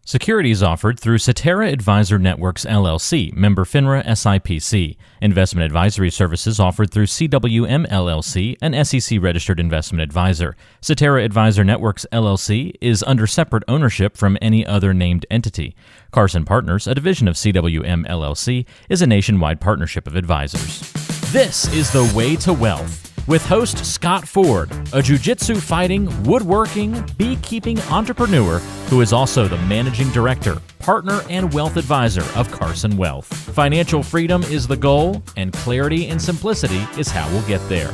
Securities offered through Cetera Advisor Networks, LLC, member FINRA SIPC. Investment advisory services offered through CWM, LLC, an SEC-registered investment advisor. Cetera Advisor Networks, LLC is under separate ownership from any other named entity. Carson Partners, a division of CWM, LLC, is a nationwide partnership of advisors. This is The Way to Wealth, with host Scott Ford, a jiu-jitsu fighting, woodworking, beekeeping entrepreneur who is also the managing director, partner, and wealth advisor of Carson Wealth. Financial freedom is the goal, and clarity and simplicity is how we'll get there.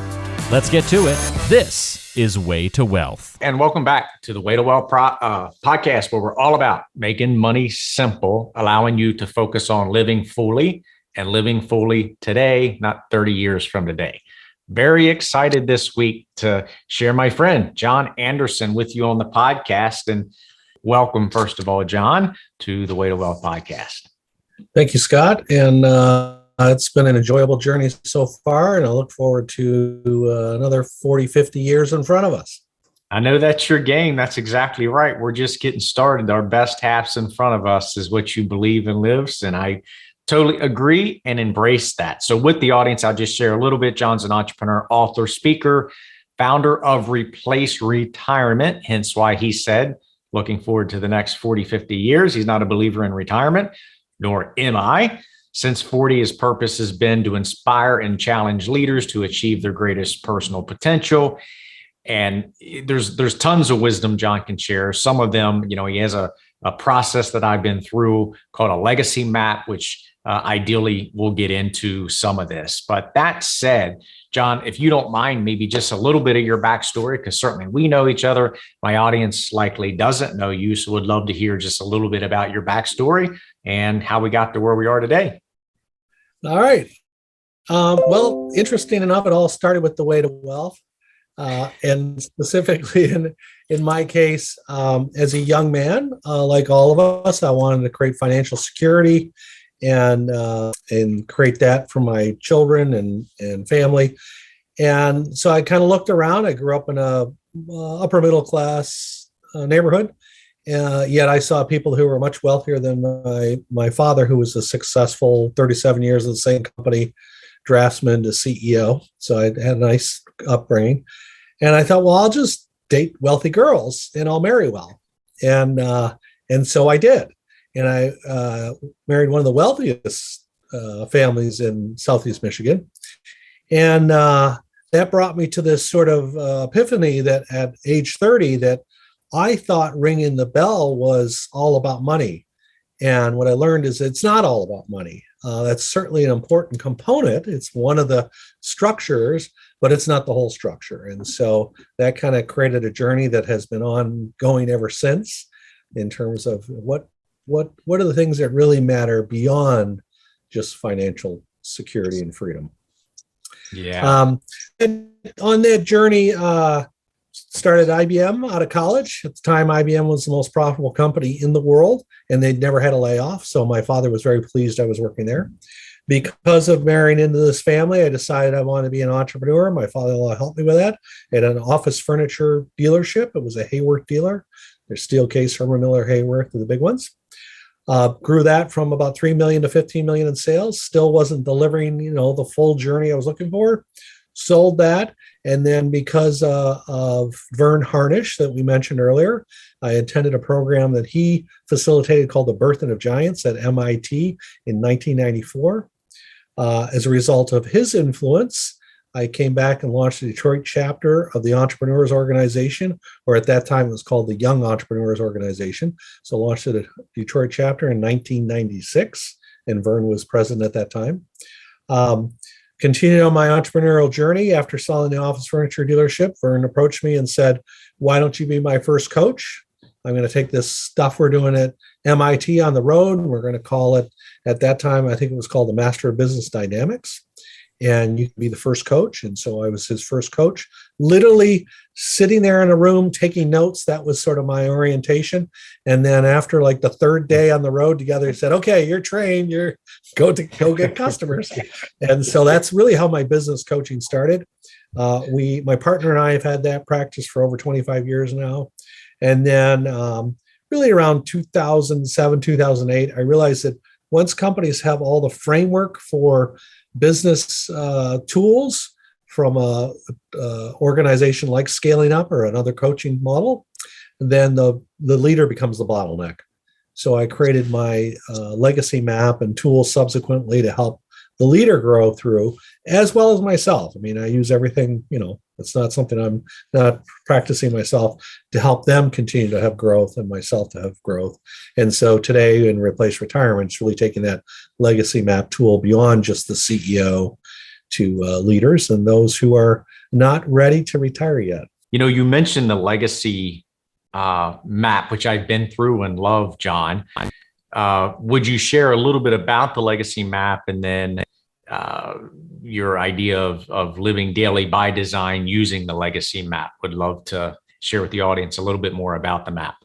Let's get to it. This is Way to Wealth. And welcome back to the Way to Wealth podcast, where we're all about making money simple, allowing you to focus on living fully and living fully today, not 30 years from today. Very excited this week to share my friend, John Anderson, with you on the podcast. And welcome, first of all, John, to the Way to Wealth podcast. Thank you, Scott. And it's been an enjoyable journey so far, and I look forward to another 40, 50 years in front of us. I know that's your game. That's exactly right. We're just getting started. Our best half's in front of us is what you believe and lives. And I totally agree and embrace that. So with the audience, I'll just share a little bit. John's an entrepreneur, author, speaker, founder of Replace Retirement, hence why he said, looking forward to the next 40, 50 years. He's not a believer in retirement, nor am I. Since 40, his purpose has been to inspire and challenge leaders to achieve their greatest personal potential. And there's tons of wisdom John can share. Some of them, he has a process that I've been through called a legacy map, which ideally we'll get into some of this. But that said, John, if you don't mind, maybe just a little bit of your backstory, because certainly we know each other. My audience likely doesn't know you, so would love to hear just a little bit about your backstory and how we got to where we are today. All right. Well, interesting enough, it all started with the Way to Wealth. And specifically in my case, as a young man, like all of us, I wanted to create financial security and create that for my children and family. And so I kind of looked around. I grew up in a upper middle class neighborhood. Yet I saw people who were much wealthier than my father, who was a successful 37 years of the same company, draftsman to CEO. So I had a nice upbringing. And I thought, well, I'll just date wealthy girls and I'll marry well. And so I did. And I married one of the wealthiest families in Southeast Michigan. And that brought me to this sort of epiphany that at age 30, that I thought ringing the bell was all about money. And what I learned is it's not all about money. That's certainly an important component. It's one of the structures, but it's not the whole structure. And so that kind of created a journey that has been ongoing ever since, in terms of what are the things that really matter beyond just financial security and freedom. Yeah. And on that journey, started IBM out of college. At the time, IBM was the most profitable company in the world, and they'd never had a layoff. So my father was very pleased I was working there. Because of marrying into this family, I decided I wanted to be an entrepreneur. My father-in-law helped me with that. At an office furniture dealership, it was a Hayworth dealer. There's Steelcase, Herman Miller, Hayworth are the big ones. Grew that from about 3 million to 15 million in sales. Still wasn't delivering, the full journey I was looking for. Sold that. And then because of Vern Harnish that we mentioned earlier, I attended a program that he facilitated called The Birthing of Giants at MIT in 1994. As a result of his influence, I came back and launched the Detroit chapter of the Entrepreneurs Organization, or at that time it was called the Young Entrepreneurs Organization. So launched the Detroit chapter in 1996, and Vern was president at that time. Continued on my entrepreneurial journey. After selling the office furniture dealership, Vern approached me and said, why don't you be my first coach? I'm going to take this stuff we're doing at MIT on the road. We're going to call it, at that time, I think it was called the Master of Business Dynamics. And you can be the first coach. And so I was his first coach, literally sitting there in a room taking notes. That was sort of my orientation. And then after like the third day on the road together, he said, okay, you're trained, go get customers. And so that's really how my business coaching started. My partner and I have had that practice for over 25 years now. And then really around 2007, 2008, I realized that once companies have all the framework for business tools from a organization like Scaling Up or another coaching model, then the leader becomes the bottleneck. So I created my legacy map and tools subsequently to help the leader grow through, as well as myself. I mean, I use everything, it's not something I'm not practicing myself, to help them continue to have growth and myself to have growth. And so today in Replace Retirement, it's really taking that legacy map tool beyond just the CEO to leaders and those who are not ready to retire yet. You mentioned the legacy map, which I've been through and love, John. Would you share a little bit about the legacy map, and then your idea of living daily by design using the legacy map? Would love to share with the audience a little bit more about the map.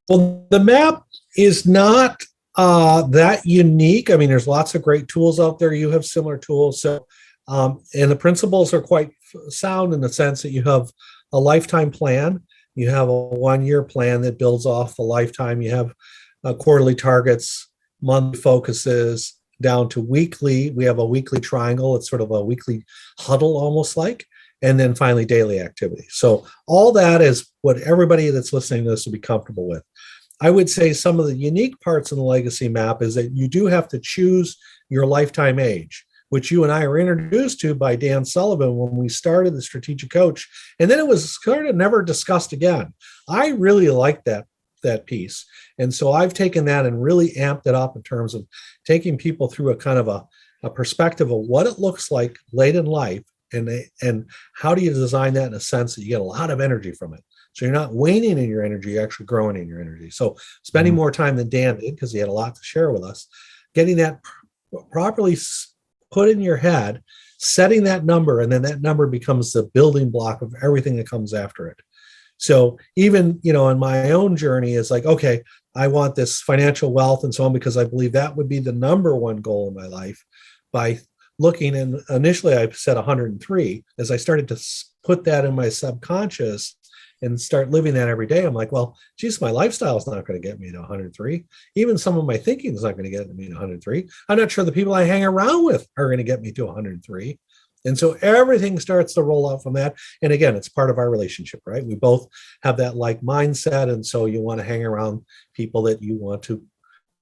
Well, the map is not that unique. I mean, there's lots of great tools out there. You have similar tools. So, and the principles are quite sound in the sense that you have a lifetime plan. You have a 1-year plan that builds off the lifetime. You have quarterly targets, monthly focuses, down to weekly. We have a weekly triangle. It's sort of a weekly huddle almost like, and then finally daily activity. So all that is what everybody that's listening to this will be comfortable with. I would say some of the unique parts in the legacy map is that you do have to choose your lifetime age, which you and I were introduced to by Dan Sullivan when we started the Strategic Coach. And then it was sort of never discussed again. I really liked that piece. And so I've taken that and really amped it up in terms of taking people through a kind of a perspective of what it looks like late in life, and how do you design that in a sense that you get a lot of energy from it. So you're not waning in your energy, you're actually growing in your energy. So spending more time than Dan did, because he had a lot to share with us, getting that properly put in your head, setting that number, and then that number becomes the building block of everything that comes after it. So even, in my own journey, it's like, okay, I want this financial wealth and so on, because I believe that would be the number one goal in my life. By looking, and initially I said 103, as I started to put that in my subconscious and start living that every day, I'm like, well, geez, my lifestyle is not going to get me to 103. Even some of my thinking is not going to get me to 103. I'm not sure the people I hang around with are going to get me to 103. And so everything starts to roll out from that. And again, it's part of our relationship, right? We both have that like mindset. And so you want to hang around people that you want to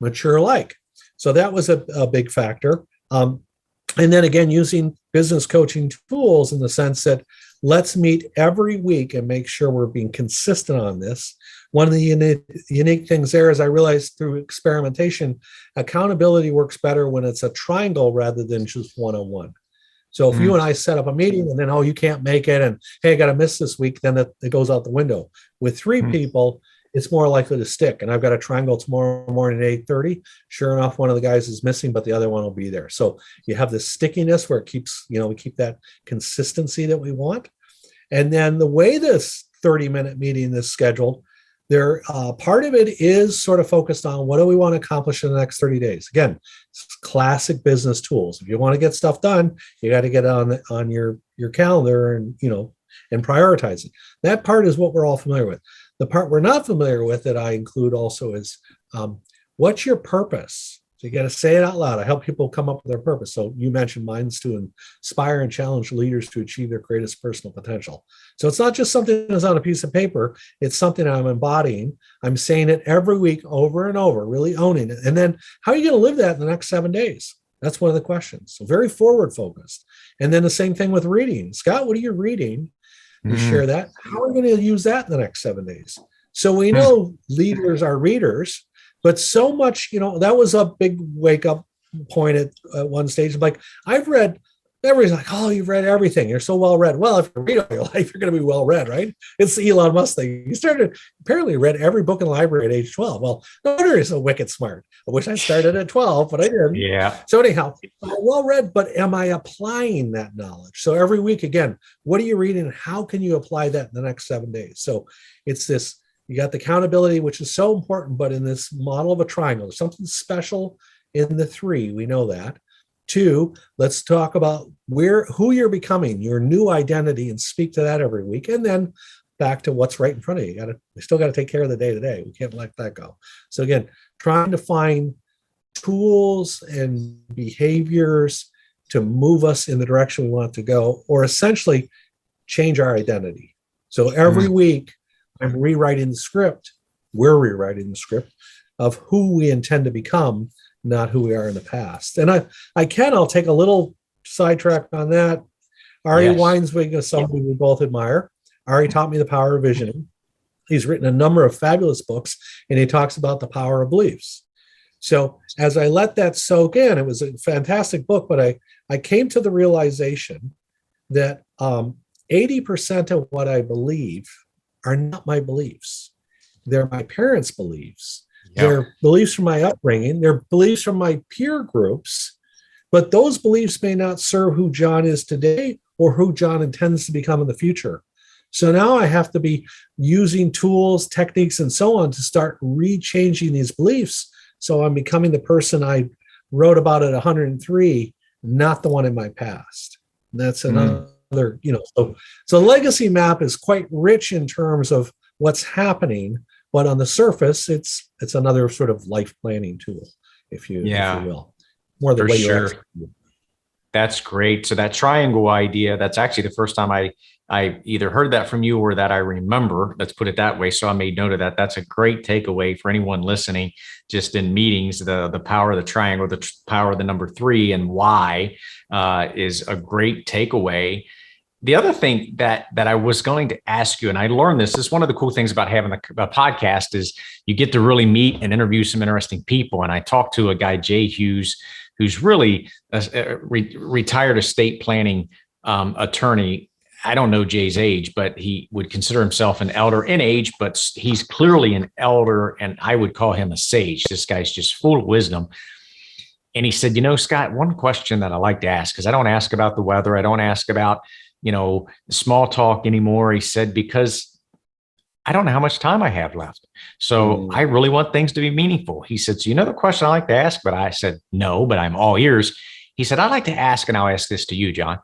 mature like. So that was a big factor. And then again, using business coaching tools in the sense that let's meet every week and make sure we're being consistent on this. One of the unique things there is I realized through experimentation, accountability works better when it's a triangle rather than just one-on-one. So if you and I set up a meeting and then, you can't make it, and hey, I got to miss this week, then it goes out the window. With 3 people, it's more likely to stick. And I've got a triangle tomorrow morning at 8:30. Sure enough, one of the guys is missing, but the other one will be there. So you have this stickiness where it keeps, we keep that consistency that we want. And then the way this 30-minute meeting is scheduled, part of it is sort of focused on what do we want to accomplish in the next 30 days. Again, classic business tools. If you want to get stuff done, you got to get on your calendar and prioritize it. That part is what we're all familiar with. The part we're not familiar with that I include also is what's your purpose? So you got to say it out loud. I help people come up with their purpose. So you mentioned mine's to inspire and challenge leaders to achieve their greatest personal potential. So it's not just something that's on a piece of paper. It's something I'm embodying. I'm saying it every week over and over, really owning it. And then how are you going to live that in the next 7 days? That's one of the questions. So very forward focused. And then the same thing with reading. Scott, what are you reading? You share that. How are we going to use that in the next 7 days? So we know leaders are readers. But so much, that was a big wake up point at one stage. I'm like, I've read, everybody's like, oh, you've read everything. You're so well read. Well, if you read all your life, you're going to be well read, right? It's the Elon Musk thing. He apparently read every book in the library at age 12. Well, no wonder he's so wicked smart. I wish I started at 12, but I didn't. Yeah. So anyhow, well read, but am I applying that knowledge? So every week, again, what are you reading? How can you apply that in the next 7 days? So it's this. You got the accountability, which is so important, but in this model of a triangle, there's something special in the 3. We know that. 2, let's talk about who you're becoming, your new identity, and speak to that every week. And then back to what's right in front of you. We still got to take care of the day to day. We can't let that go. So again, trying to find tools and behaviors to move us in the direction we want to go, or essentially change our identity. So every week I'm rewriting the script. We're rewriting the script of who we intend to become, not who we are in the past. And I'll take a little sidetrack on that. Ari Weinswig is somebody we both admire. Ari taught me the power of visioning. He's written a number of fabulous books, and he talks about the power of beliefs. So as I let that soak in, it was a fantastic book, but I came to the realization that 80% of what I believe are not my beliefs. They're my parents' beliefs. Yep. They're beliefs from my upbringing. They're beliefs from my peer groups. But those beliefs may not serve who John is today or who John intends to become in the future. So now I have to be using tools, techniques, and so on to start rechanging these beliefs. So I'm becoming the person I wrote about at 103, not the one in my past. And that's another, so legacy map is quite rich in terms of what's happening, but on the surface, it's another sort of life planning tool, if you will. More the way you ask. That's great. So that triangle idea, that's actually the first time I either heard that from you or that I remember. Let's put it that way. So I made note of that. That's a great takeaway for anyone listening, just in meetings. The power of the triangle, the power of the number 3 and why is a great takeaway. The other thing that I was going to ask you, and I learned this is one of the cool things about having a podcast, is you get to really meet and interview some interesting people. And I talked to a guy, Jay Hughes, who's really a retired estate planning attorney. I don't know Jay's age, but he would consider himself an elder in age, but he's clearly an elder, and I would call him a sage. This guy's just full of wisdom. And he said, Scott, one question that I like to ask, because I don't ask about the weather. I don't ask about, small talk anymore. He said, because I don't know how much time I have left. So I really want things to be meaningful. He said, so the question I like to ask, but I said, no, but I'm all ears. He said, I like to ask, and I'll ask this to you, John.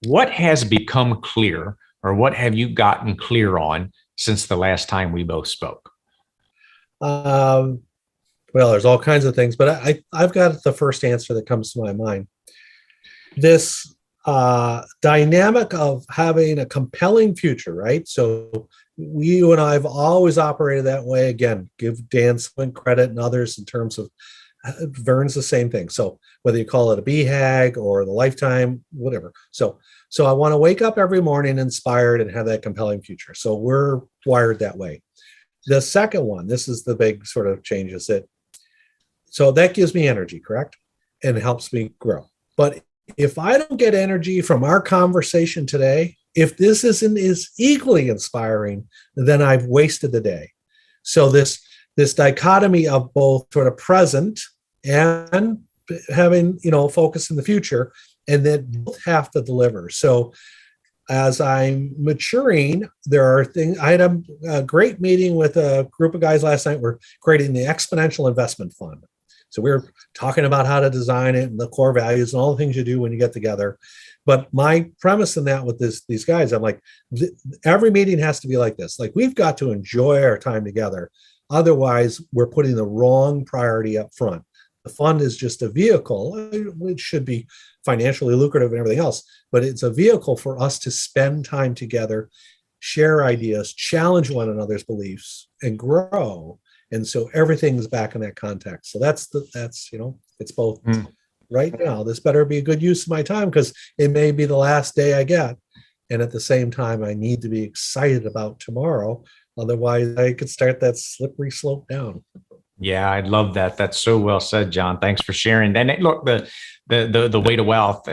What has become clear, or what have you gotten clear on since the last time we both spoke? Well, there's all kinds of things, but I've got the first answer that comes to my mind. This dynamic of having a compelling future, right? So you and I have always operated that way. Again, give Dan some credit and others in terms of Vern's the same thing. So whether you call it a BHAG or the lifetime, whatever. So I want to wake up every morning inspired and have that compelling future. So we're wired that way. The second one, this is the big sort of changes so that gives me energy, correct? And helps me grow. But if I don't get energy from our conversation today, if this is equally inspiring, then I've wasted the day. So this dichotomy of both sort of present and having, focus in the future, and then both have to deliver. So as I'm maturing, there are things. I had a great meeting with a group of guys last night. We're creating the Exponential Investment Fund. So we're talking about how to design it and the core values and all the things you do when you get together. But my premise in that with these guys, I'm like, every meeting has to be like this. Like, we've got to enjoy our time together. Otherwise, we're putting the wrong priority up front. The fund is just a vehicle. It should be financially lucrative and everything else, but it's a vehicle for us to spend time together, share ideas, challenge one another's beliefs, and grow. And so everything's back in that context. So that's it's both. Right now, this better be a good use of my time, because it may be the last day I get. And at the same time, I need to be excited about tomorrow. Otherwise, I could start that slippery slope down. Yeah, I love that. That's so well said, John. Thanks for sharing. Then look, the way to wealth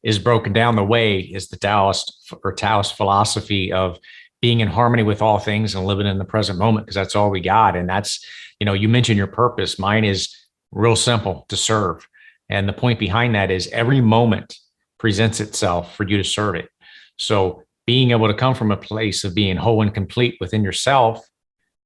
is broken down. The way is the Taoist philosophy of being in harmony with all things and living in the present moment, because that's all we got. And that's, you mentioned your purpose. Mine is real simple: to serve. And the point behind that is every moment presents itself for you to serve it. So being able to come from a place of being whole and complete within yourself,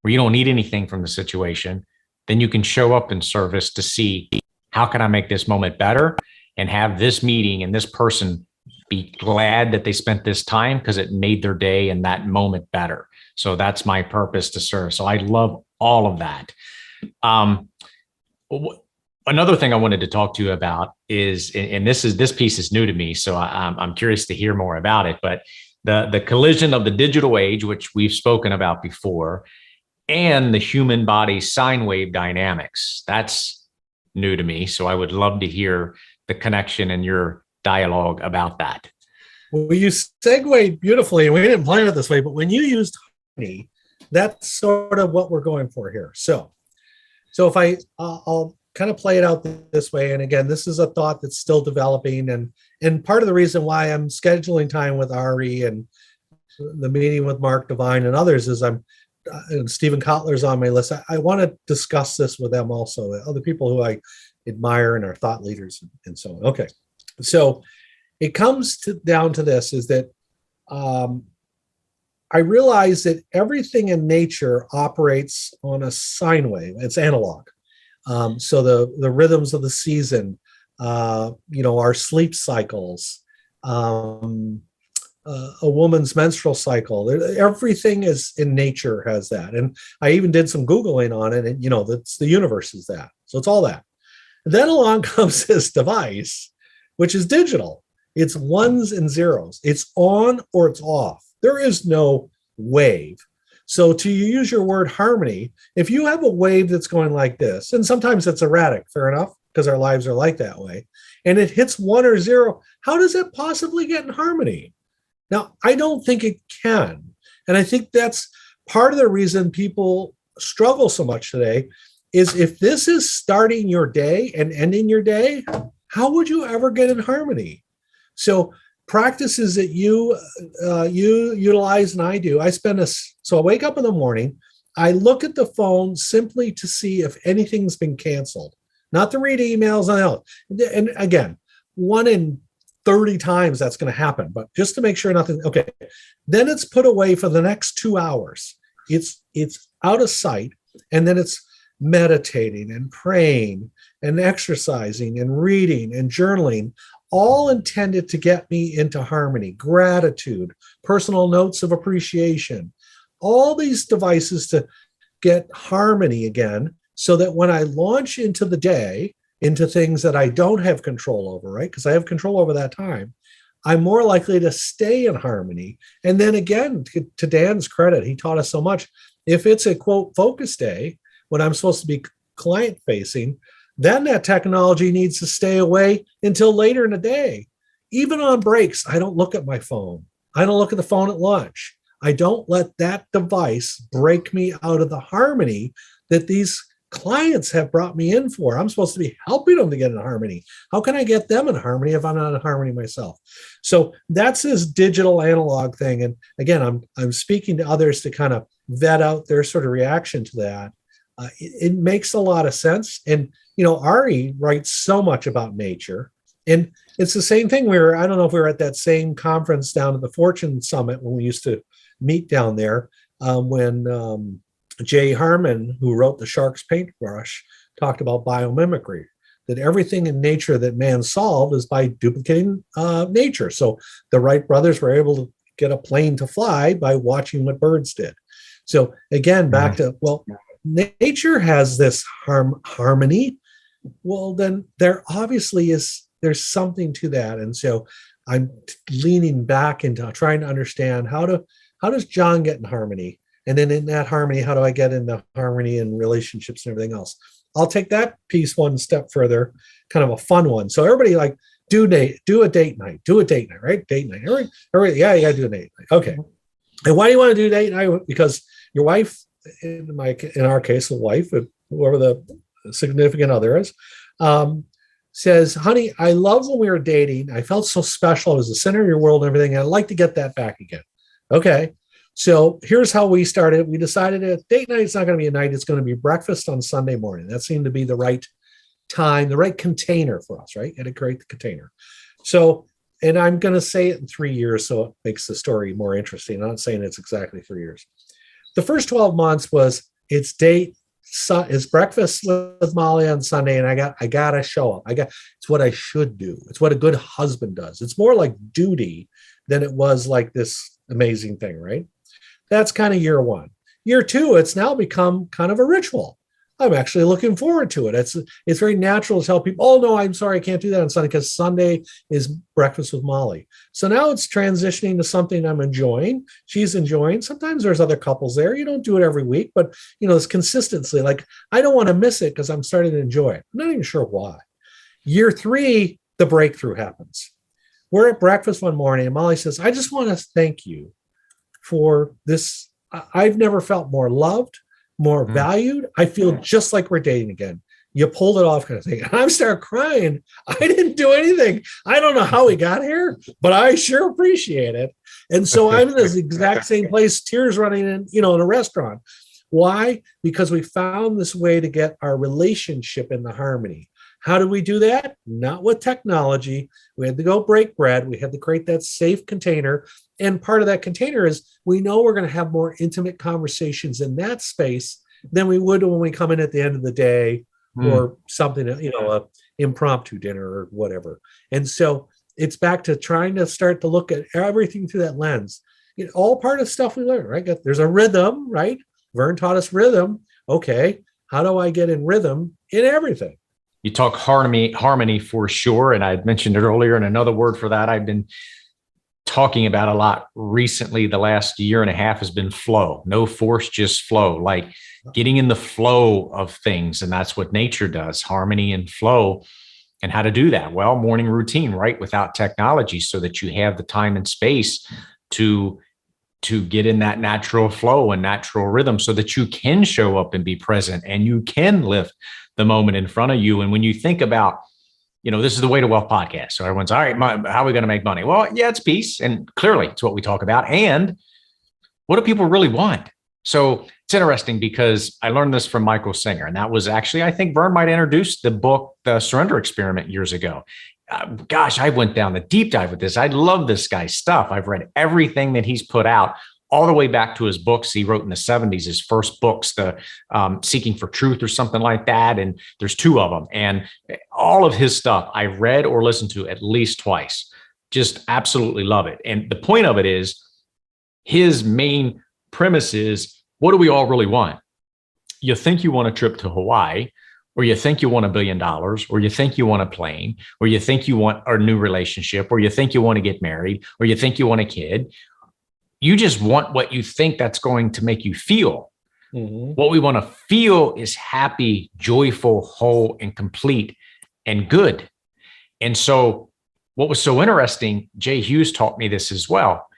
where you don't need anything from the situation, then you can show up in service to see, how can I make this moment better and have this meeting and this person be glad that they spent this time because it made their day and that moment better. So that's my purpose, to serve. So I love all of that. Another thing I wanted to talk to you about is, and this piece is new to me, so I'm curious to hear more about it, but the collision of the digital age, which we've spoken about before, and the human body sine wave dynamics. That's new to me. So I would love to hear the connection in your dialogue about that. Well, you segued beautifully, and we didn't plan it this way, but when you used harmony, that's sort of what we're going for here. So if I'll kind of play it out this way. And again, this is a thought that's still developing. And part of the reason why I'm scheduling time with Ari and the meeting with Mark Devine and others is and Stephen Kotler's on my list. I want to discuss this with them also, other people who I admire and are thought leaders and so on. Okay. So it comes down to this, is that I realize that everything in nature operates on a sine wave. It's analog. So the rhythms of the season, our sleep cycles, a woman's menstrual cycle, everything is in nature has that. And I even did some Googling on it, and that's the universe is that. So it's all that. And then along comes this device, which is digital. It's ones and zeros. It's on or it's off. There is no wave. So to use your word harmony, if you have a wave that's going like this, and sometimes it's erratic, fair enough, because our lives are like that way, and it hits 1 or 0, how does it possibly get in harmony? Now, I don't think it can. And I think that's part of the reason people struggle so much today is if this is starting your day and ending your day, how would you ever get in harmony? So practices that you utilize and I do, so I wake up in the morning, I look at the phone simply to see if anything's been canceled, not to read emails and else. And again, 1 in 30 times that's going to happen, but just to make sure nothing, okay. Then it's put away for the next 2 hours. It's out of sight, and then it's meditating and praying and exercising and reading and journaling, all intended to get me into harmony, gratitude, personal notes of appreciation, all these devices to get harmony again, so that when I launch into the day, into things that I don't have control over, right? Because I have control over that time, I'm more likely to stay in harmony. And then again, to Dan's credit, he taught us so much. If it's a quote focus day, when I'm supposed to be client facing, then that technology needs to stay away until later in the day. Even on breaks, I don't look at my phone. I don't look at the phone at lunch. I don't let that device break me out of the harmony that these clients have brought me in for. I'm supposed to be helping them to get in harmony. How can I get them in harmony if I'm not in harmony myself? So that's this digital analog thing. And again, I'm speaking to others to kind of vet out their sort of reaction to that. It makes a lot of sense. And, Ari writes so much about nature. And it's the same thing. I don't know if we were at that same conference down at the Fortune Summit when we used to meet down there, when Jay Harmon, who wrote The Shark's Paintbrush, talked about biomimicry, that everything in nature that man solved is by duplicating nature. So the Wright brothers were able to get a plane to fly by watching what birds did. So again, back to, nature has this harmony. Well, then there obviously there's something to that. And so I'm leaning back into trying to understand how does John get in harmony? And then in that harmony, how do I get into harmony and relationships and everything else? I'll take that piece one step further, kind of a fun one. So everybody do a date night, right? Date night. Everybody, yeah, you got to do a date night. Okay. And why do you want to do date night? Because your wife, in our case, a wife, whoever the significant other is, says, honey, I love when we were dating. I felt so special. I was the center of your world and everything. I'd like to get that back again. Okay. So here's how we started. We decided that date night is not going to be a night. It's going to be breakfast on Sunday morning. That seemed to be the right time, the right container for us, right? And to create the container. So, and I'm going to say it in 3 years, so it makes the story more interesting. I'm not saying it's exactly 3 years. The first 12 months was it's date it's breakfast with Molly on Sunday, and I gotta show up. It's what I should do. It's what a good husband does. It's more like duty than it was like this amazing thing, right? That's kind of year one. Year two, it's now become kind of a ritual. I'm actually looking forward to it. It's very natural to tell people, oh no, I'm sorry, I can't do that on Sunday because Sunday is breakfast with Molly. So now it's transitioning to something I'm enjoying. She's enjoying. Sometimes there's other couples there. You don't do it every week, but it's consistency. Like, I don't want to miss it because I'm starting to enjoy it. I'm not even sure why. Year three, the breakthrough happens. We're at breakfast one morning and Molly says, I just want to thank you for this. I've never felt more loved, more valued. I feel just like we're dating again. You pulled it off, kind of thing. And I start crying. I didn't do anything. I don't know how we got here, but I sure appreciate it. And so I'm in this exact same place, tears running in a restaurant. Why? Because we found this way to get our relationship in the harmony. How do we do that? Not with technology. We had to go break bread. We had to create that safe container. And part of that container is we know we're going to have more intimate conversations in that space than we would when we come in at the end of the day or something, a impromptu dinner or whatever. And so it's back to trying to start to look at everything through that lens. All part of stuff we learn, right? There's a rhythm, right? Vern taught us rhythm. Okay, how do I get in rhythm in everything? You talk harmony for sure. And I mentioned it earlier. And another word for that I've been talking about a lot recently, the last year and a half, has been flow. No force, just flow, like getting in the flow of things. And that's what nature does, harmony and flow. And how to do that? Well, morning routine, right? Without technology, so that you have the time and space to get in that natural flow and natural rhythm so that you can show up and be present and you can lift the moment in front of you. And when you think about, this is the Way2Wealth podcast. So everyone's, all right, how are we going to make money? Well, yeah, it's peace. And clearly it's what we talk about. And what do people really want? So it's interesting because I learned this from Michael Singer. And that was actually, I think Vern might introduce the book, The Surrender Experiment, years ago. Gosh, I went down the deep dive with this. I love this guy's stuff. I've read everything that he's put out, all the way back to his books he wrote in the 70s, his first books, the Seeking for Truth or something like that. And there's 2 of them. And all of his stuff I read or listened to at least twice. Just absolutely love it. And the point of it is, his main premise is, what do we all really want? You think you want a trip to Hawaii, or you think you want $1 billion, or you think you want a plane, or you think you want a new relationship, or you think you want to get married, or you think you want a kid. You just want what you think that's going to make you feel. What we want to feel is happy, joyful, whole, and complete, and good. And so what was so interesting, Jay Hughes taught me this as well.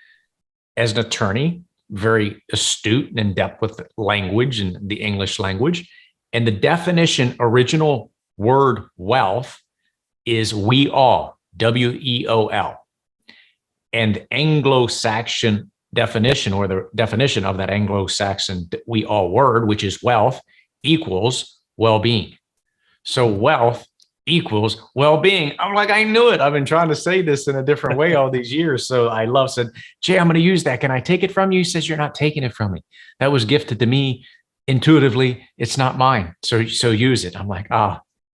As an attorney, very astute and in depth with language and the English language. And the definition, original word wealth, is we all, W-E-O-L. And Anglo-Saxon definition, or the definition of that Anglo-Saxon we all word, which is wealth, equals well-being. So wealth equals well-being. I'm like, I knew it. I've been trying to say this in a different way all these years. So I said, Jay, I'm going to use that. Can I take it from you? He says, you're not taking it from me. That was gifted to me intuitively. It's not mine. So use it. I'm like,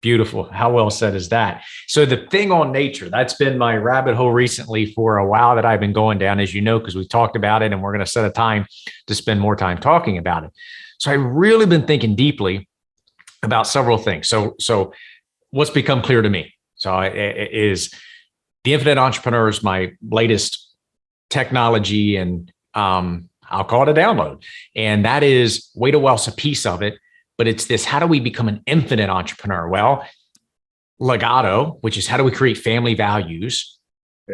beautiful. How well said is that? So the thing on nature, that's been my rabbit hole recently for a while that I've been going down, as you know, because we've talked about it and we're going to set a time to spend more time talking about it. So I've really been thinking deeply about several things. So what's become clear to me is the Infinite Entrepreneur is my latest technology, and I'll call it a download. And that is Way2Wealth's a piece of it. But it's this, how do we become an infinite entrepreneur? Well, Legato, which is how do we create family values,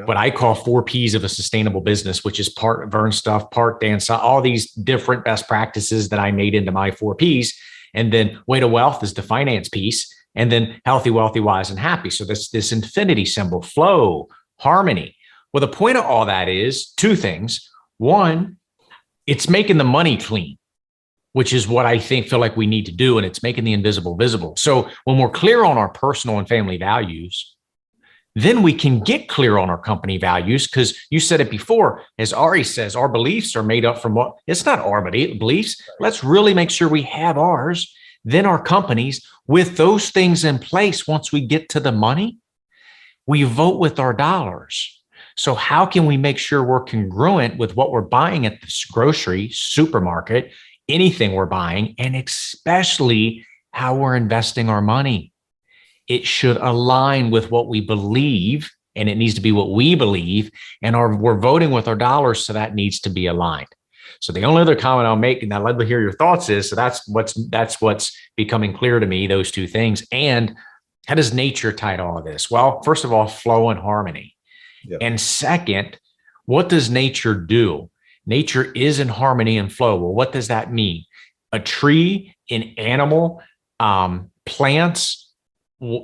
what I call 4 Ps of a sustainable business, which is part Vern stuff, part Dan stuff, all these different best practices that I made into my 4 Ps. And then Way2Wealth is the finance piece. And then healthy, wealthy, wise, and happy. So this infinity symbol, flow, harmony. Well, the point of all that is 2 things. One, it's making the money clean, which is what I feel like we need to do. And it's making the invisible visible. So when we're clear on our personal and family values, then we can get clear on our company values. Because you said it before, as Ari says, our beliefs are made up from what? It's not our beliefs. Let's really make sure we have ours. Then our companies, with those things in place, once we get to the money, we vote with our dollars. So how can we make sure we're congruent with what we're buying at the grocery, supermarket, anything we're buying, and especially how we're investing our money? It should align with what we believe, and it needs to be what we believe, and we're voting with our dollars, so that needs to be aligned. So the only other comment I'll make, and I'd love to hear your thoughts, is so that's what's becoming clear to me, those two things. And how does nature tie to all of this? Well, first of all, flow and harmony. Yep. And second, what does nature do? Nature is in harmony and flow. Well, what does that mean? A tree, an animal, plants,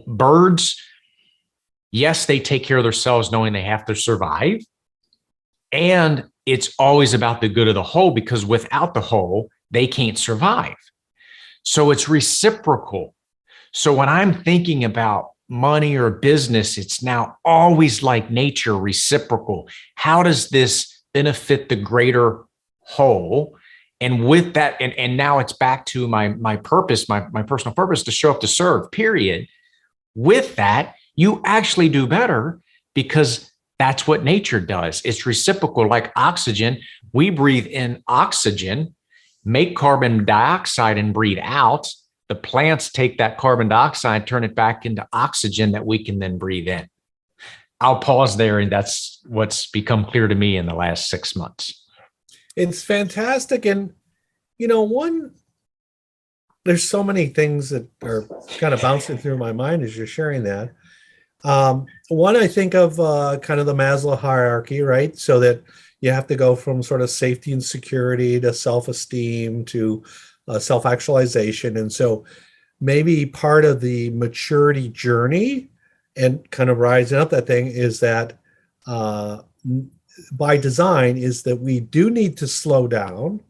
birds, yes, they take care of themselves knowing they have to survive. And it's always about the good of the whole, because without the whole, they can't survive. So it's reciprocal. So when I'm thinking about money or business, it's now always like nature, reciprocal. How does this benefit the greater whole? And with that, and now it's back to my purpose, my personal purpose, to show up to serve, period. With that, you actually do better, because that's what nature does. It's reciprocal, like oxygen. We breathe in oxygen, make carbon dioxide, and breathe out. The plants take that carbon dioxide, turn it back into oxygen that we can then breathe in. I'll pause there, and that's what's become clear to me in the last 6 months. It's fantastic. And, there's so many things that are kind of bouncing through my mind as you're sharing that. One, I think of kind of the Maslow hierarchy, right? So that you have to go from sort of safety and security to self-esteem to self-actualization. And so maybe part of the maturity journey and kind of rising up that thing is that by design is that we do need to slow down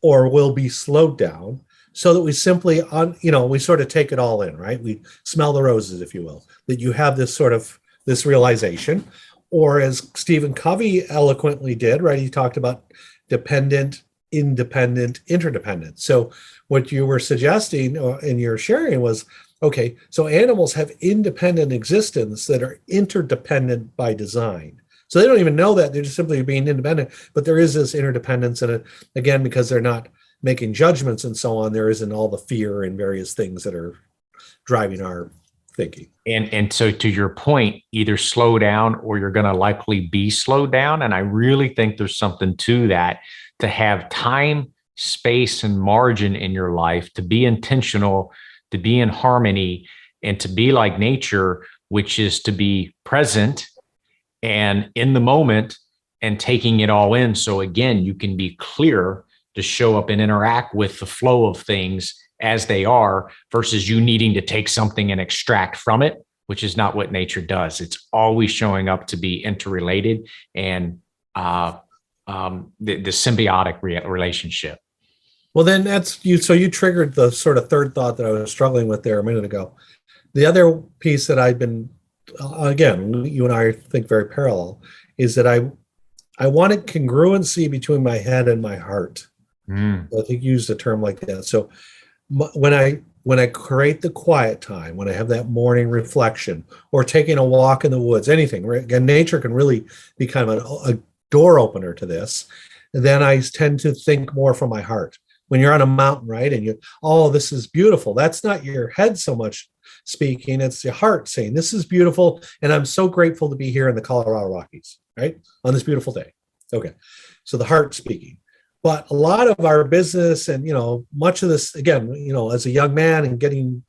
or will be slowed down, so that we simply, we sort of take it all in, right? We smell the roses, if you will, that you have this realization. Or as Stephen Covey eloquently did, right? He talked about dependent, independent, interdependent. So what you were suggesting in your sharing was, okay, so animals have independent existence that are interdependent by design. So they don't even know that, they're just simply being independent, but there is this interdependence. And again, because they're not making judgments and so on, there isn't all the fear and various things that are driving our thinking. And so to your point, either slow down or you're going to likely be slowed down. And I really think there's something to that, to have time, space, and margin in your life, to be intentional, to be in harmony, and to be like nature, which is to be present and in the moment and taking it all in. So again, you can be clear to show up and interact with the flow of things as they are, versus you needing to take something and extract from it, which is not what nature does. It's always showing up to be interrelated and the symbiotic relationship. Well, then that's you. So you triggered the sort of third thought that I was struggling with there a minute ago. The other piece that I've been, again, you and I think very parallel, is that I wanted congruency between my head and my heart. I think you used a term like that. So when I create the quiet time, when I have that morning reflection or taking a walk in the woods, anything, right? Again, nature can really be kind of a door opener to this. And then I tend to think more from my heart. When you're on a mountain, right? And this is beautiful. That's not your head so much speaking. It's your heart saying, this is beautiful. And I'm so grateful to be here in the Colorado Rockies, right? On this beautiful day. Okay. So the heart speaking. But a lot of our business and, much of this, again, as a young man and taking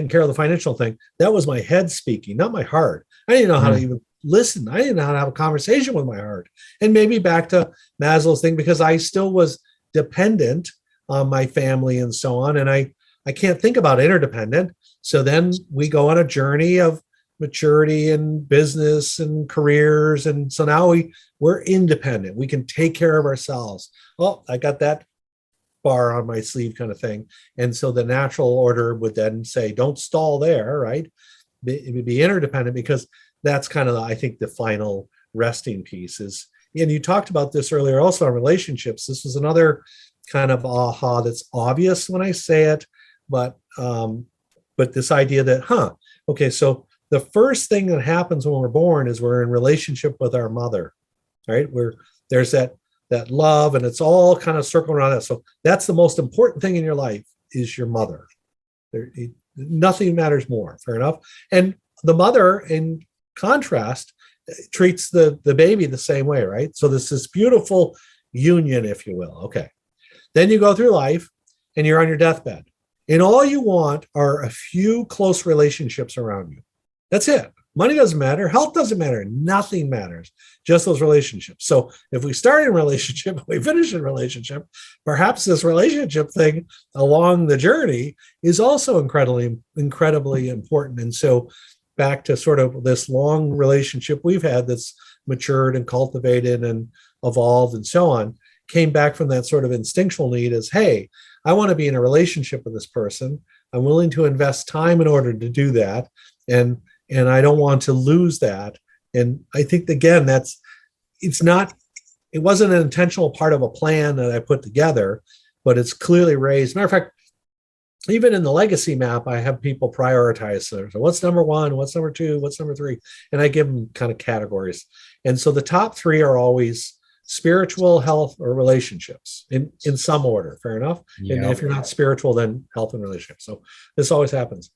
care of the financial thing, that was my head speaking, not my heart. I didn't know how to even listen. I didn't know how to have a conversation with my heart. And maybe back to Maslow's thing, because I still was dependent on my family and so on. And I can't think about interdependent. So then we go on a journey of maturity and business and careers. And so now we're independent. We can take care of ourselves. Well, I got that bar on my sleeve kind of thing. And so the natural order would then say, don't stall there, right? It would be interdependent, because that's kind of, I think, the final resting piece is, and you talked about this earlier also on relationships. This was another kind of aha that's obvious when I say it, but this idea that, okay, so the first thing that happens when we're born is we're in relationship with our mother, right? There's that love, and it's all kind of circling around that. So that's the most important thing in your life is your mother. Nothing matters more, fair enough. And the mother, in contrast, treats the baby the same way, right? So this beautiful union, if you will. Okay. Then you go through life and you're on your deathbed. And all you want are a few close relationships around you. That's it. Money doesn't matter. Health doesn't matter. Nothing matters. Just those relationships. So if we start in a relationship, we finish in a relationship, perhaps this relationship thing along the journey is also incredibly important. And so back to sort of this long relationship we've had that's matured and cultivated and evolved and so on, came back from that sort of instinctual need as, hey, I want to be in a relationship with this person. I'm willing to invest time in order to do that. And I don't want to lose that. And I think, again, it wasn't an intentional part of a plan that I put together, but it's clearly raised. Matter of fact, even in the legacy map, I have people prioritize. So what's number one? What's number two? What's number three? And I give them kind of categories. And so the top three are always spiritual, health, or relationships in some order. Fair enough. Yep. And if you're not spiritual, then health and relationships. So this always happens.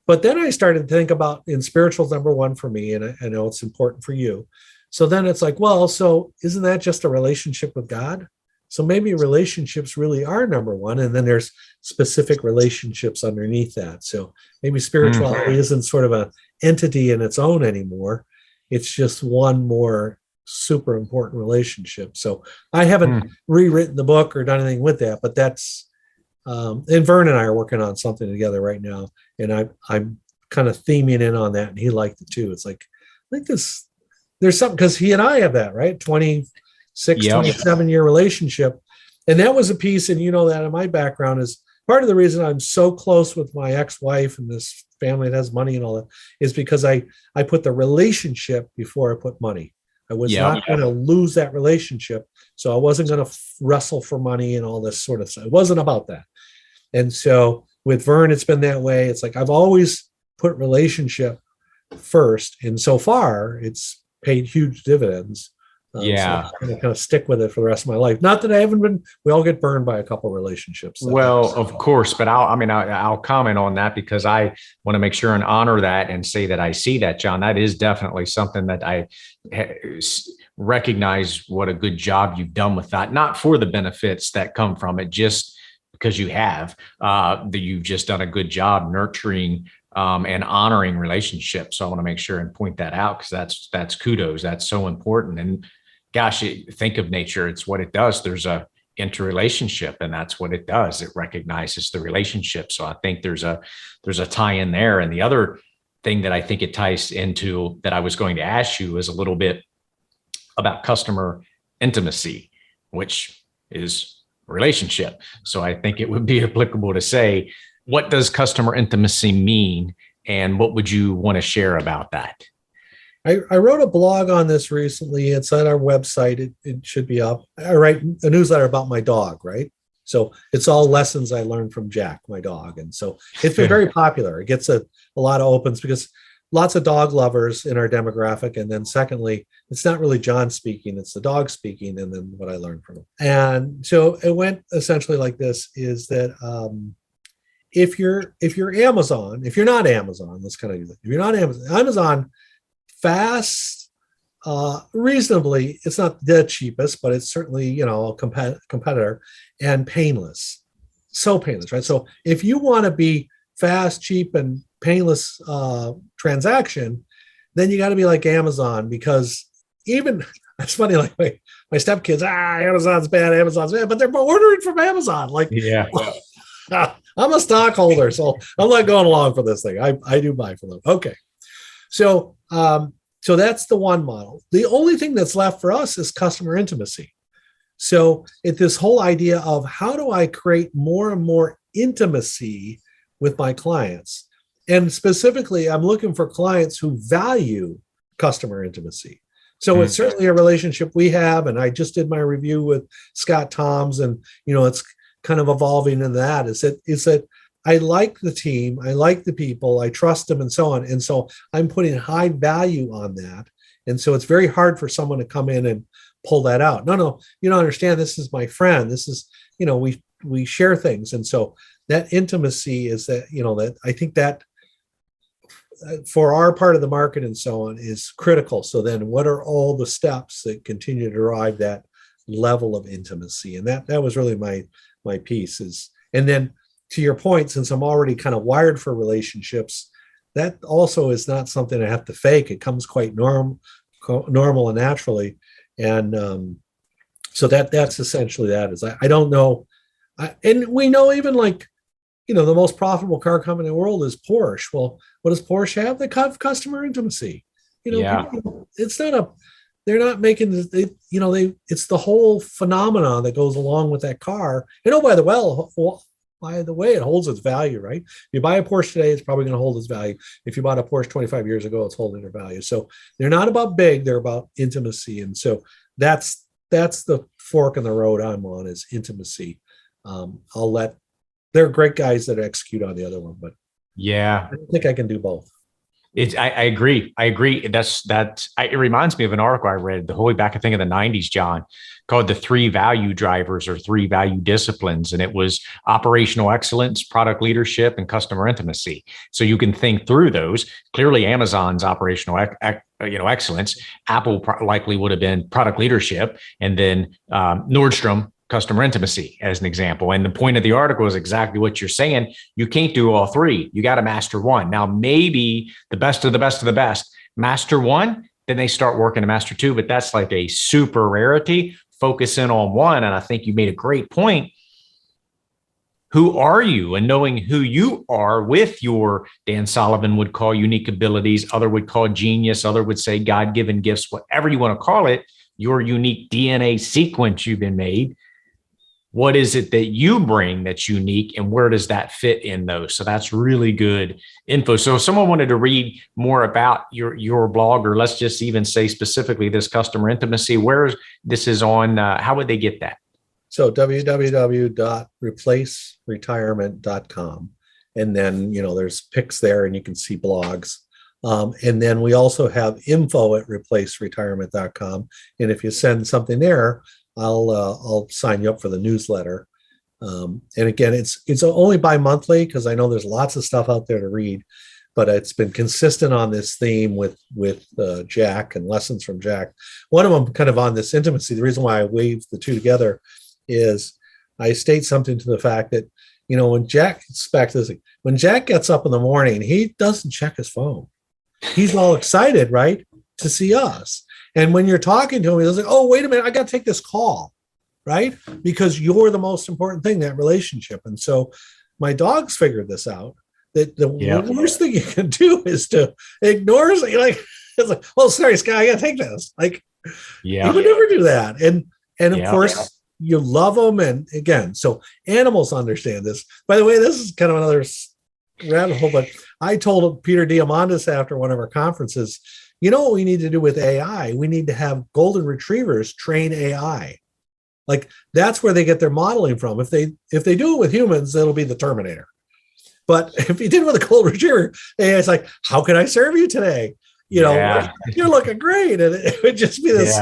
But then I started to think about, in spiritual, number one for me, and I know it's important for you. So then it's like, well, so isn't that just a relationship with God? So maybe relationships really are number one, and then there's specific relationships underneath that. So maybe spirituality isn't sort of an entity in its own anymore. It's just one more super important relationship. So I haven't rewritten the book or done anything with that, but that's, and Vern and I are working on something together right now, and I'm kind of theming in on that, and he liked it too. It's like, I think there's something, because he and I have that, right? 27-year relationship. And that was a piece, and you know that in my background is part of the reason I'm so close with my ex-wife and this family that has money and all that, is because I put the relationship before I put money. I was not going to lose that relationship. So I wasn't going to wrestle for money and all this sort of stuff. It wasn't about that. And so with Vern, it's been that way. It's like I've always put relationship first. And so far, it's paid huge dividends. So I'm going to kind of stick with it for the rest of my life. Not that I haven't been, we all get burned by a couple of relationships. Well, of course, but I'll comment on that, because I want to make sure and honor that and say that I see that, John. That is definitely something that I recognize what a good job you've done with that, not for the benefits that come from it, just because you have, that you've just done a good job nurturing and honoring relationships. So I want to make sure and point that out, because that's kudos. That's so important. And gosh, think of nature. It's what it does. There's a interrelationship, and that's what it does. It recognizes the relationship. So I think there's a tie in there. And the other thing that I think it ties into that I was going to ask you is a little bit about customer intimacy, which is relationship. So I think it would be applicable to say, what does customer intimacy mean? And what would you want to share about that? I wrote a blog on this recently. It's on our website. It should be up. I write a newsletter about my dog, right? So it's all lessons I learned from Jack, my dog. And so it's been very popular. It gets a lot of opens because lots of dog lovers in our demographic. And then secondly, it's not really John speaking, it's the dog speaking, and then what I learned from him. And so it went essentially like this, is that if you're Amazon, if you're not Amazon, let's kind of use it. If you're not Amazon, fast, reasonably, it's not the cheapest, but it's certainly, a competitor, and painless. So painless, right? So if you want to be fast, cheap, and painless transaction, then you got to be like Amazon, because even, it's funny, like my stepkids, Amazon's bad, but they're ordering from Amazon. Like, I'm a stockholder, so I'm not going along for this thing. I do buy from them. Okay. So that's the one model. The only thing that's left for us is customer intimacy. So it's this whole idea of, how do I create more and more intimacy with my clients? And specifically, I'm looking for clients who value customer intimacy. So it's certainly a relationship we have. And I just did my review with Scott Toms, and, kind of evolving into that is that I like the team, I like the people, I trust them, and so on. And so I'm putting high value on that. And so it's very hard for someone to come in and pull that out. No, you don't understand. This is my friend. This is, we share things. And so that intimacy is that, that I think that for our part of the market and so on is critical. So then what are all the steps that continue to drive that level of intimacy? And that was really my piece is, and then to your point, since I'm already kind of wired for relationships, that also is not something I have to fake. It comes quite normal and naturally. And so that's essentially that is I don't know. And we know even like, the most profitable car company in the world is Porsche. Well, what does Porsche have? They have customer intimacy. People, it's not they're not making it's the whole phenomenon that goes along with that car. And by the way, it holds its value, right? If you buy a Porsche today, it's probably going to hold its value. If you bought a Porsche 25 years ago, it's holding their value. So they're not about big, they're about intimacy. And so that's the fork in the road I'm on is intimacy. They're great guys that execute on the other one, but I don't think I can do both. I agree. It reminds me of an article I read the whole way back, I think in the 90s, John, called the 3 value drivers or 3 value disciplines. And it was operational excellence, product leadership, and customer intimacy. So you can think through those. Clearly Amazon's operational excellence, Apple likely would have been product leadership, and then Nordstrom, customer intimacy as an example. And the point of the article is exactly what you're saying. You can't do all 3. You got to master one. Now, maybe the best of the best of the best master one, then they start working to master 2, but that's like a super rarity. Focus in on one. And I think you made a great point. Who are you? And knowing who you are with your, Dan Sullivan would call unique abilities, other would call genius, other would say God-given gifts, whatever you want to call it, your unique DNA sequence you've been made. What is it that you bring that's unique, and where does that fit in those? So that's really good info. So if someone wanted to read more about your blog, or let's just even say specifically this customer intimacy, where this is on, how would they get that? So www.replaceretirement.com. And then, there's pics there and you can see blogs. And then we also have info@replaceretirement.com. And if you send something there, I'll sign you up for the newsletter. And again, it's only bi-monthly because I know there's lots of stuff out there to read, but it's been consistent on this theme with Jack and lessons from Jack. One of them kind of on this intimacy. The reason why I weave the two together is I state something to the fact that, when Jack gets up in the morning, he doesn't check his phone. He's all excited, right, to see us. And when you're talking to him, he's like, oh, wait a minute, I got to take this call, right? Because you're the most important thing, that relationship. And so my dogs figured this out, that the worst thing you can do is to ignore it. It's like, oh, sorry, Sky, I got to take this. You would never do that. And of course, you love them. And again, so animals understand this. By the way, this is kind of another rabbit hole, but I told Peter Diamandis after one of our conferences, what we need to do with AI? We need to have golden retrievers train AI. That's where they get their modeling from. If they do it with humans, it'll be the Terminator. But if you did it with a golden retriever, it's like, how can I serve you today? You're looking great. And it would just be this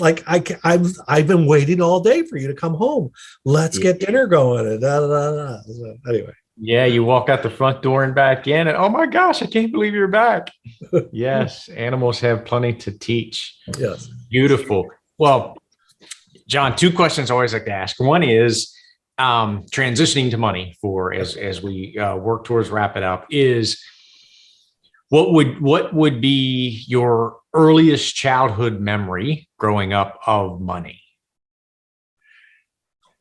I've been waiting all day for you to come home. Let's get dinner going. And So anyway. Yeah, you walk out the front door and back in, and oh my gosh, I can't believe you're back. Yes, animals have plenty to teach. Yes. Beautiful. Well, John, 2 questions I always like to ask. One is transitioning to money as we work towards wrap it up, is what would be your earliest childhood memory growing up of money?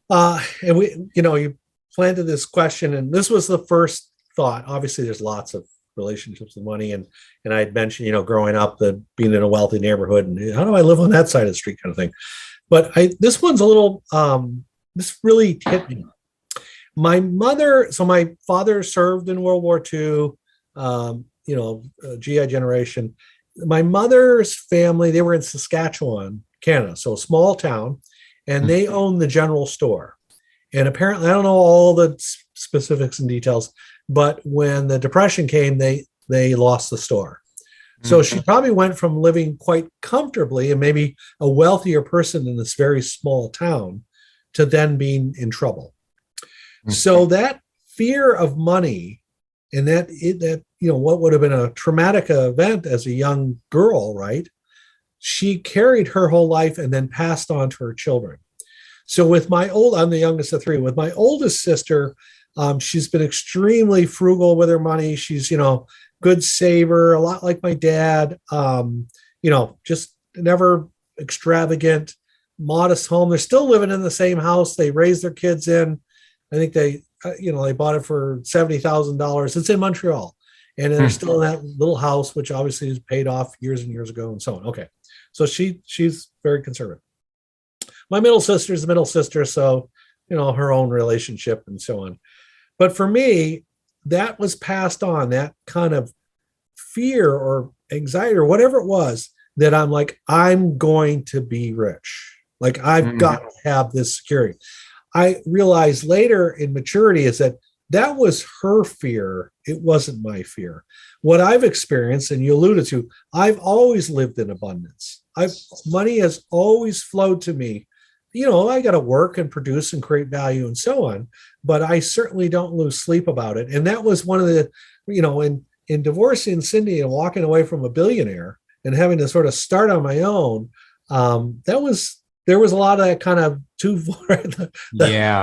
And you planted this question, and this was the first thought. Obviously, there's lots of relationships with money, and I had mentioned, growing up, being in a wealthy neighborhood, and how do I live on that side of the street, kind of thing. But this one's a little. This really hit me. My father served in World War II. GI generation. My mother's family, they were in Saskatchewan, Canada, so a small town, and they owned the general store. And apparently, I don't know all the specifics and details, but when the Depression came, they lost the store. So she probably went from living quite comfortably and maybe a wealthier person in this very small town to then being in trouble. So that fear of money and that what would have been a traumatic event as a young girl, right? She carried her whole life and then passed on to her children. So I'm the youngest of three. With my oldest sister, she's been extremely frugal with her money. She's, good saver, a lot like my dad, just never extravagant, modest home. They're still living in the same house they raised their kids in. I think they bought it for $70,000. It's in Montreal. And they're still in that little house, which obviously is paid off years and years ago and so on. Okay. So she's very conservative. My middle sister's the middle sister. So, her own relationship and so on. But for me, that was passed on, that kind of fear or anxiety or whatever it was, that I'm like, I'm going to be rich. Like, I've got to have this security. I realized later in maturity is that was her fear. It wasn't my fear. What I've experienced, and you alluded to, I've always lived in abundance. Money has always flowed to me. I got to work and produce and create value and so on, but I certainly don't lose sleep about it. And that was one of the, in divorcing Cindy and walking away from a billionaire and having to sort of start on my own, there was a lot of that kind of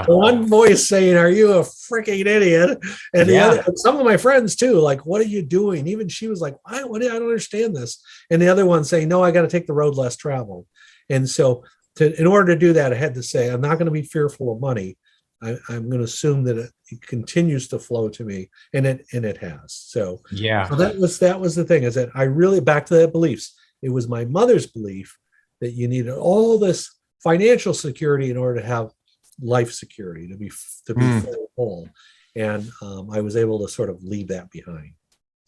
one voice saying, "Are you a freaking idiot?" And the other, some of my friends too, like, "What are you doing?" Even she was like, I don't understand this. And the other one saying, "No, I got to take the road less traveled." And so in order to do that, I had to say, I'm not going to be fearful of money. I'm going to assume that it continues to flow to me, and it has. So that was the thing, is that I really, back to that beliefs. It was my mother's belief that you needed all this financial security in order to have life security, to be full whole, and I was able to sort of leave that behind.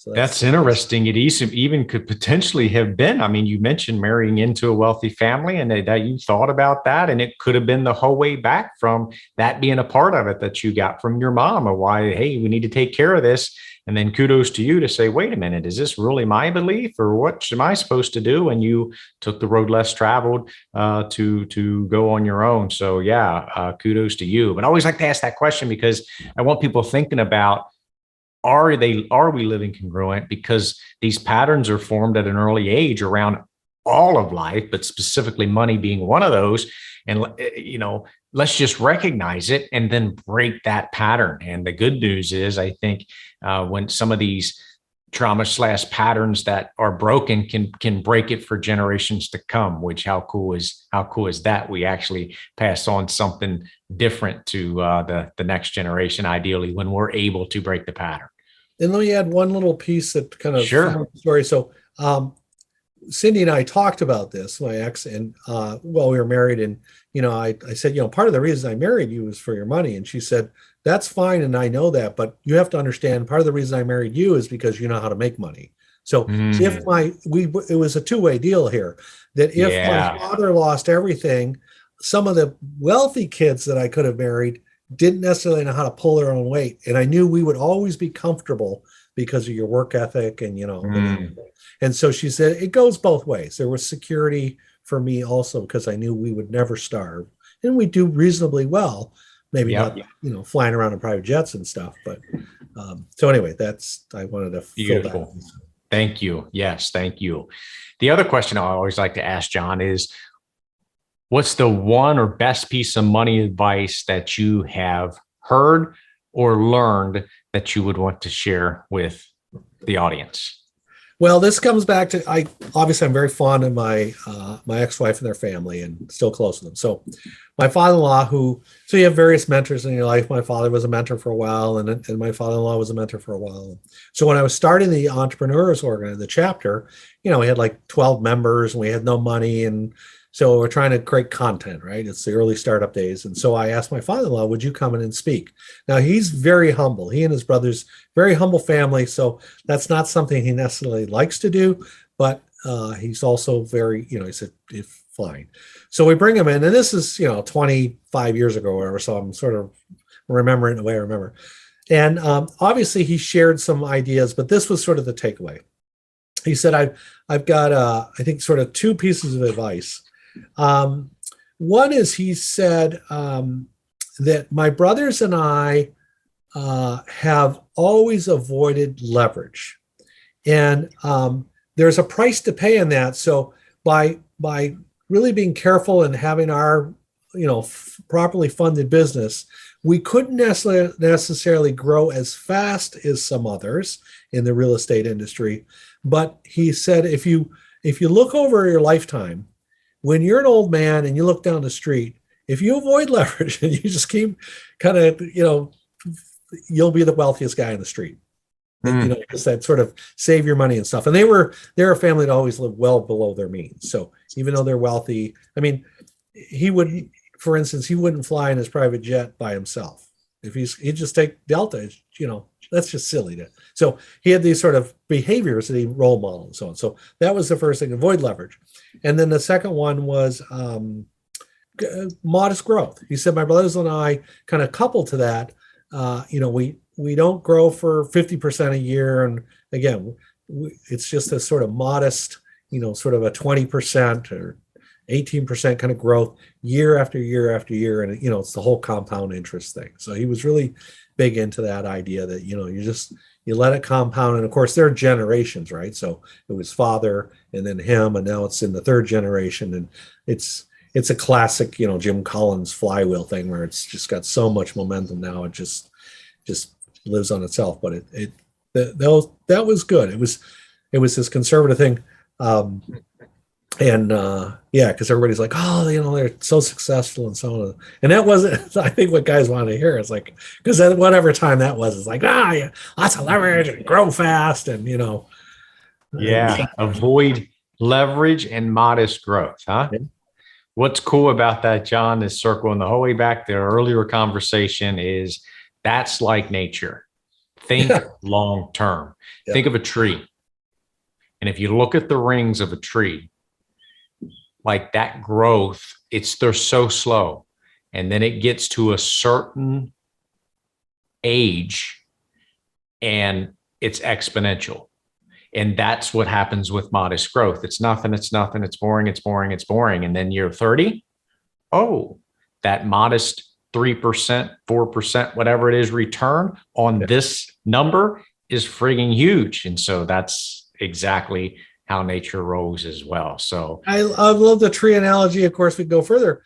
So that's interesting. It even could potentially have been, you mentioned marrying into a wealthy family, and that you thought about that. And it could have been the whole way back from that being a part of it that you got from your mom, of why, hey, we need to take care of this. And then kudos to you to say, wait a minute, is this really my belief, or what am I supposed to do? And you took the road less traveled to go on your own. So kudos to you. But I always like to ask that question because I want people thinking about, are we living congruent? Because these patterns are formed at an early age around all of life, but specifically money being one of those. And, let's just recognize it and then break that pattern. And the good news is, I think when some of these trauma/patterns that are broken can break it for generations to come, which how cool is that? We actually pass on something different to the next generation, ideally, when we're able to break the pattern. And let me add one little piece that kind of story. So Cindy and I talked about this, my ex, and while we were married, and I said, part of the reason I married you was for your money. And she said, that's fine, and I know that, but you have to understand, part of the reason I married you is because you know how to make money. So if it was a two-way deal here, that if my father lost everything, some of the wealthy kids that I could have married didn't necessarily know how to pull their own weight. And I knew we would always be comfortable because of your work ethic and, and so she said, it goes both ways. There was security for me also, because I knew we would never starve, and we do reasonably well, maybe not, flying around in private jets and stuff. But so anyway, I wanted to fill that. Thank you. Yes. Thank you. The other question I always like to ask, John, is what's the one or best piece of money advice that you have heard or learned that you would want to share with the audience? Well, this comes back to, I'm very fond of my ex-wife and their family, and still close to them. So my father-in-law, so you have various mentors in your life. My father was a mentor for a while, and my father-in-law was a mentor for a while. So when I was starting the entrepreneurs the chapter, we had like 12 members, and we had no money, and so we're trying to create content, right? It's the early startup days. And so I asked my father-in-law, would you come in and speak? Now, he's very humble. He and his brothers, very humble family. So that's not something he necessarily likes to do, but he's also very, he said, if flying. So we bring him in, and this is 25 years ago or whatever. So I'm sort of remembering the way I remember. And obviously he shared some ideas, but this was sort of the takeaway. He said, I've got I think sort of two pieces of advice. One is, he said that my brothers and I have always avoided leverage, and there's a price to pay in that. So by really being careful and having our properly funded business, we couldn't necessarily grow as fast as some others in the real estate industry. But he said, if you look over your lifetime, when you're an old man and you look down the street, if you avoid leverage and you just keep kind of, you'll be the wealthiest guy in the street. Because that sort of save your money and stuff. And they're a family that always lived well below their means. So even though they're wealthy, I mean, for instance, he wouldn't fly in his private jet by himself. If he'd just take Delta, that's just silly. So he had these sort of behaviors that he role modeled and so on. So that was the first thing, avoid leverage. And then the second one was modest growth. He said, my brothers and I kind of coupled to that. We don't grow for 50% a year. And again, it's just a sort of modest, sort of a 20% or 18% kind of growth year after year after year. And, it's the whole compound interest thing. So he was really big into that idea that, you let it compound. And of course, there are generations, right? So it was father and then him, and now it's in the third generation. And it's a classic, Jim Collins flywheel thing where it's just got so much momentum now. It just lives on itself. But that was good. It was this conservative thing. Because everybody's like, oh, they're so successful and so on. And that wasn't, I think, what guys wanted to hear. It's like, because at whatever time that was, it's like, yeah, lots of leverage and grow fast and, avoid leverage and modest growth, huh? Yeah. What's cool about that, John, is circling the whole way back to our earlier conversation, is that's like nature. Think long term. Yeah. Think of a tree. And if you look at the rings of a tree, like that growth, they're so slow. And then it gets to a certain age and it's exponential. And that's what happens with modest growth. It's nothing, it's boring. And then you're 30. Oh, that modest 3%, 4%, whatever it is, return on this number is frigging huge. And so that's exactly how nature rolls as well. So I love the tree analogy. Of course, we go further.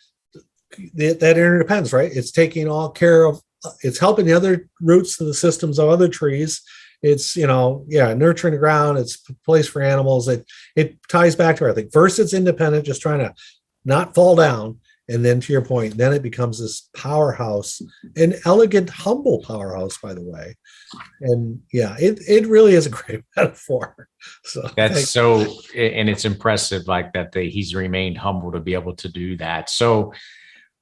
That interdepends, right? It's taking all care of, it's helping the other roots to the systems of other trees. It's, nurturing the ground. It's a place for animals. It ties back to everything. First, it's independent, just trying to not fall down. And then to your point, then it becomes this powerhouse, an elegant, humble powerhouse, by the way. And it really is a great metaphor. So that's and it's impressive like that he's remained humble to be able to do that. So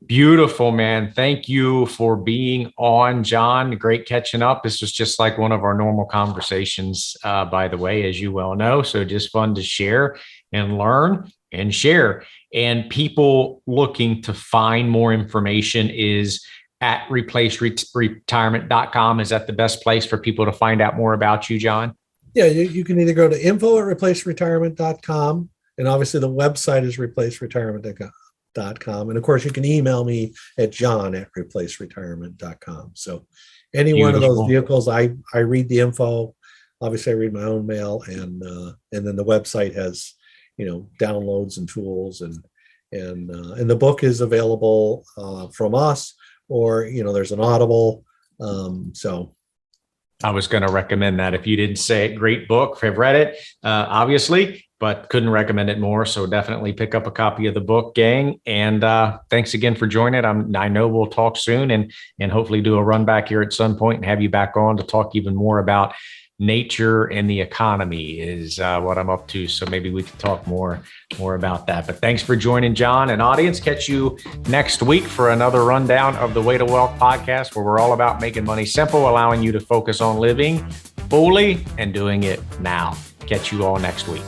beautiful, man. Thank you for being on, John. Great catching up. This was just like one of our normal conversations, by the way, as you well know. So just fun to share and learn and share. And people looking to find more information is at replaceretirement.com. Is that the best place for people to find out more about you, John? Yeah, you can either go to info@replaceretirement.com. And obviously the website is replaceretirement.com. And of course, you can email me at john@replaceretirement.com. So any one of those vehicles, I read the info. Obviously, I read my own mail, and then the website has downloads and tools, and the book is available from us, or there's an Audible. So I was going to recommend that if you didn't say it. Great book. I've read it, obviously, but couldn't recommend it more. So definitely pick up a copy of the book, gang. And thanks again for joining. I know we'll talk soon and hopefully do a run back here at some point and have you back on to talk even more about nature and the economy is what I'm up to. So maybe we can talk more about that. But thanks for joining, John. And audience, catch you next week for another rundown of the Way2Wealth podcast, where we're all about making money simple, allowing you to focus on living fully and doing it now. Catch you all next week.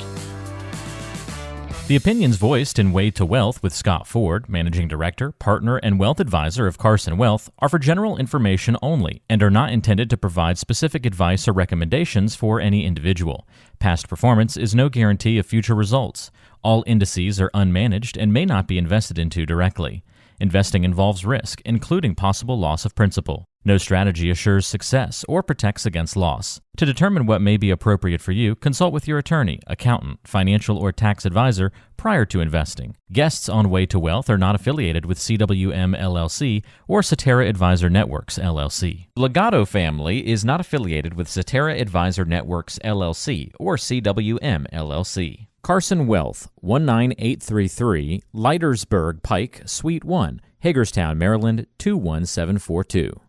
The opinions voiced in Way2Wealth with Scott Ford, Managing Director, Partner, and Wealth Advisor of Carson Wealth, are for general information only and are not intended to provide specific advice or recommendations for any individual. Past performance is no guarantee of future results. All indices are unmanaged and may not be invested into directly. Investing involves risk, including possible loss of principal. No strategy assures success or protects against loss. To determine what may be appropriate for you, consult with your attorney, accountant, financial, or tax advisor prior to investing. Guests on Way2Wealth are not affiliated with CWM LLC or Cetera Advisor Networks LLC. Legato Family is not affiliated with Cetera Advisor Networks LLC or CWM LLC. Carson Wealth, 19833 Leitersburg Pike, Suite 1, Hagerstown, Maryland, 21742.